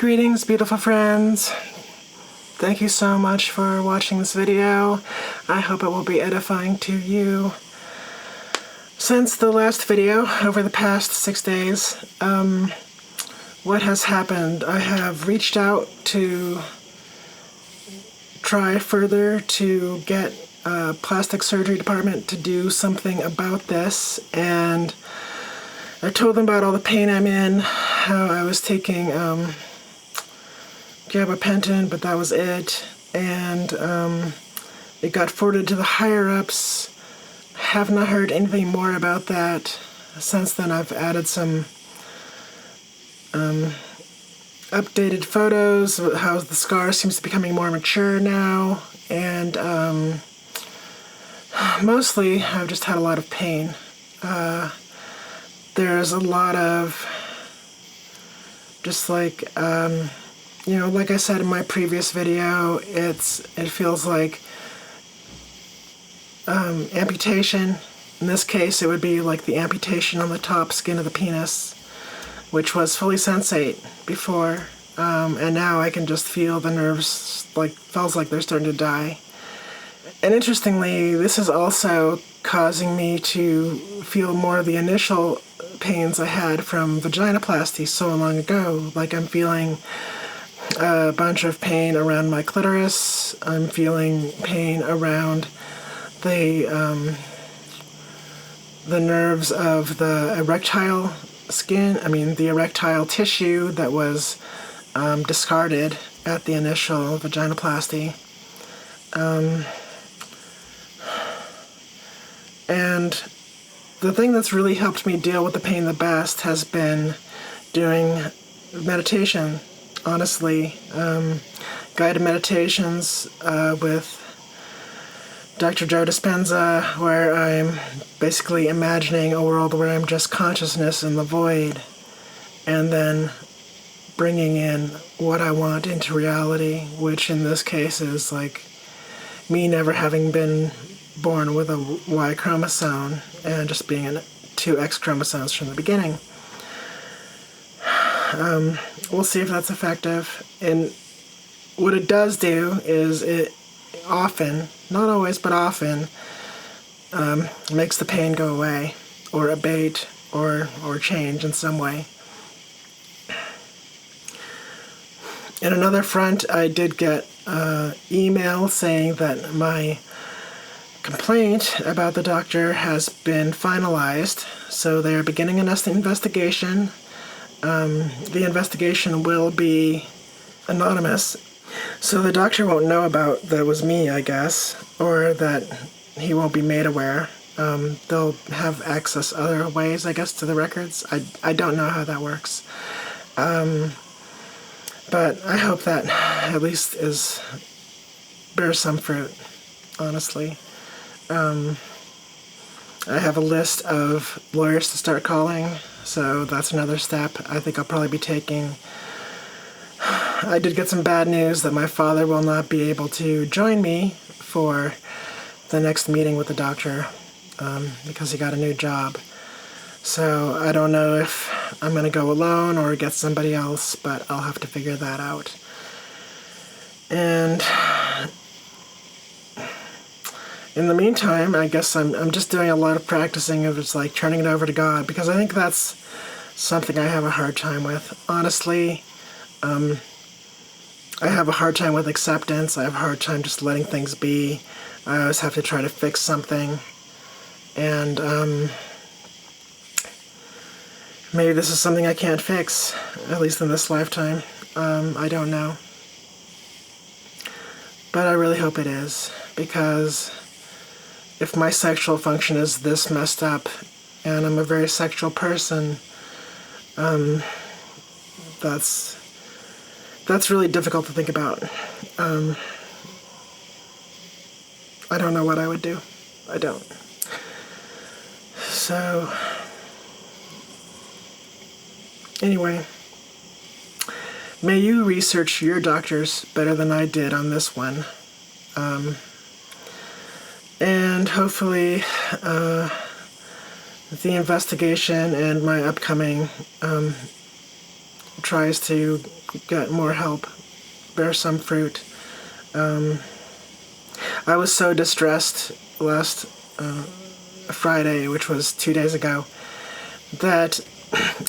Greetings, beautiful friends. Thank you so much for watching this video. I hope it will be edifying to you. Since the last video, over the past 6 days, what has happened? I have reached out to try further to get a plastic surgery department to do something about this, and I told them about all the pain I'm in, how I was taking gabapentin, but that was it, and it got forwarded to the higher-ups. Have not heard anything more about that. Since then, I've added some updated photos of how the scar seems to be becoming more mature now, and mostly I've just had a lot of pain. There's a lot of just like like I said in my previous video, it feels like amputation. In this case, it would be like the amputation on the top skin of the penis, which was fully sensate before, and now I can just feel the nerves, feels like they're starting to die. And interestingly, this is also causing me to feel more of the initial pains I had from vaginoplasty so long ago. Like, I'm feeling a bunch of pain around my clitoris. I'm feeling pain around the nerves of the erectile skin, the erectile tissue that was discarded at the initial vaginoplasty. And the thing that's really helped me deal with the pain the best has been doing meditation, honestly. Guided meditations with Dr. Joe Dispenza, where I'm basically imagining a world where I'm just consciousness in the void, and then bringing in what I want into reality, which in this case is like me never having been born with a Y chromosome and just being in 2 X chromosomes from the beginning. We'll see if that's effective. And what it does do is it often, not always, but often, makes the pain go away, or abate, or change in some way. In another front, I did get an email saying that my complaint about the doctor has been finalized, so they're beginning an investigation. The investigation will be anonymous, so the doctor won't know about that it was me, I guess, or that he won't be made aware. They'll have access other ways, I guess, to the records. I don't know how that works. But I hope that at least bears some fruit, honestly. I have a list of lawyers to start calling, so that's another step I think I'll probably be taking. I did get some bad news that my father will not be able to join me for the next meeting with the doctor because he got a new job. So I don't know if I'm going to go alone or get somebody else, but I'll have to figure that out. And in the meantime, I guess I'm just doing a lot of practicing of just like turning it over to God, because I think that's something I have a hard time with. Honestly, I have a hard time with acceptance. I have a hard time just letting things be. I always have to try to fix something. And maybe this is something I can't fix, at least in this lifetime. I don't know. But I really hope it is, because if my sexual function is this messed up, and I'm a very sexual person, that's really difficult to think about. I don't know what I would do. I don't. So, anyway, may you research your doctors better than I did on this one. And hopefully the investigation and my upcoming tries to get more help bear some fruit. I was so distressed last Friday, which was 2 days ago, that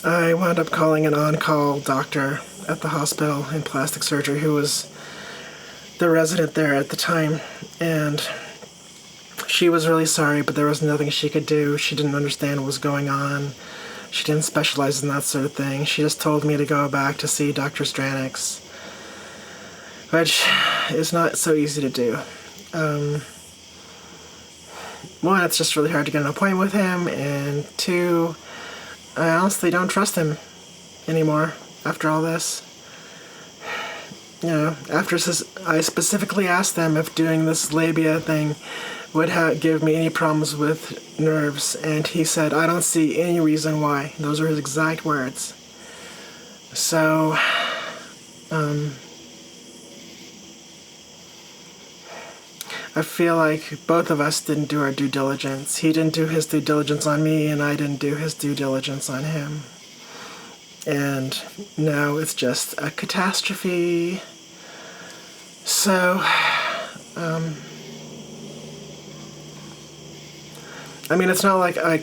I wound up calling an on-call doctor at the hospital in plastic surgery who was the resident there at the time, and she was really sorry, but there was nothing she could do. She didn't understand what was going on. She didn't specialize in that sort of thing. She just told me to go back to see Dr. Stranix, which is not so easy to do. One, it's just really hard to get an appointment with him, and two, I honestly don't trust him anymore after all this. You know, after I specifically asked them if doing this labia thing would give me any problems with nerves, and he said, I don't see any reason why. Those are his exact words. So, I feel like both of us didn't do our due diligence. He didn't do his due diligence on me, and I didn't do his due diligence on him. And now it's just a catastrophe. So, I mean, it's not like I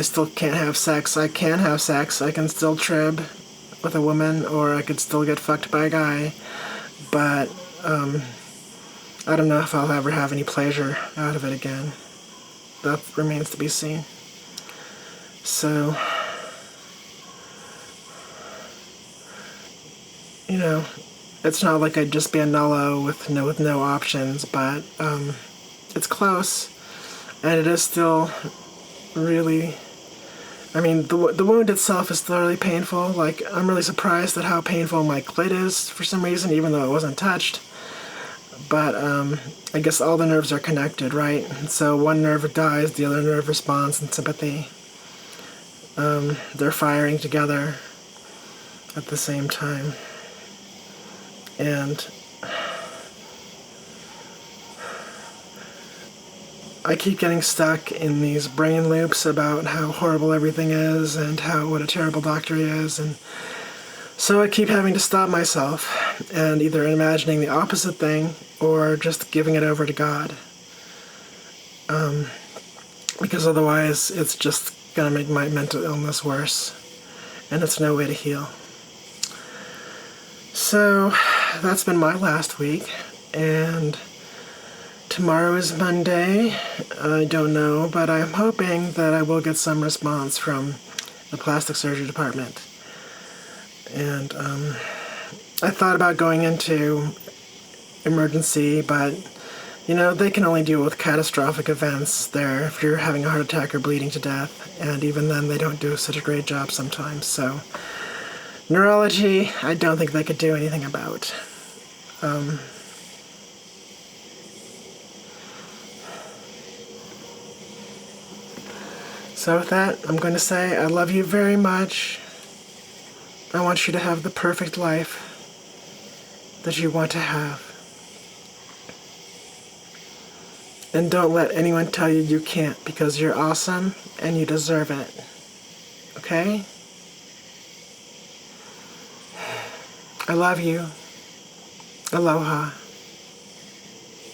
still can't have sex. I can have sex. I can still trib with a woman, or I could still get fucked by a guy. But, I don't know if I'll ever have any pleasure out of it again. That remains to be seen. So, you know, it's not like I'd just be a nullo with no options, but it's close, and it is still really. I mean, the wound itself is still really painful. Like, I'm really surprised at how painful my clit is for some reason, even though it wasn't touched. But I guess all the nerves are connected, right? So one nerve dies, the other nerve responds in sympathy. They're firing together at the same time. And I keep getting stuck in these brain loops about how horrible everything is and what a terrible doctor he is, and so I keep having to stop myself and either imagining the opposite thing or just giving it over to God. Because otherwise it's just going to make my mental illness worse, and it's no way to heal. So that's been my last week, and tomorrow is Monday. I don't know, but I'm hoping that I will get some response from the plastic surgery department. And I thought about going into emergency, but, you know, they can only deal with catastrophic events there if you're having a heart attack or bleeding to death, and even then they don't do such a great job sometimes. So neurology, I don't think they could do anything about. So with that, I'm going to say I love you very much. I want you to have the perfect life that you want to have. And don't let anyone tell you you can't, because you're awesome and you deserve it. Okay? I love you. Aloha.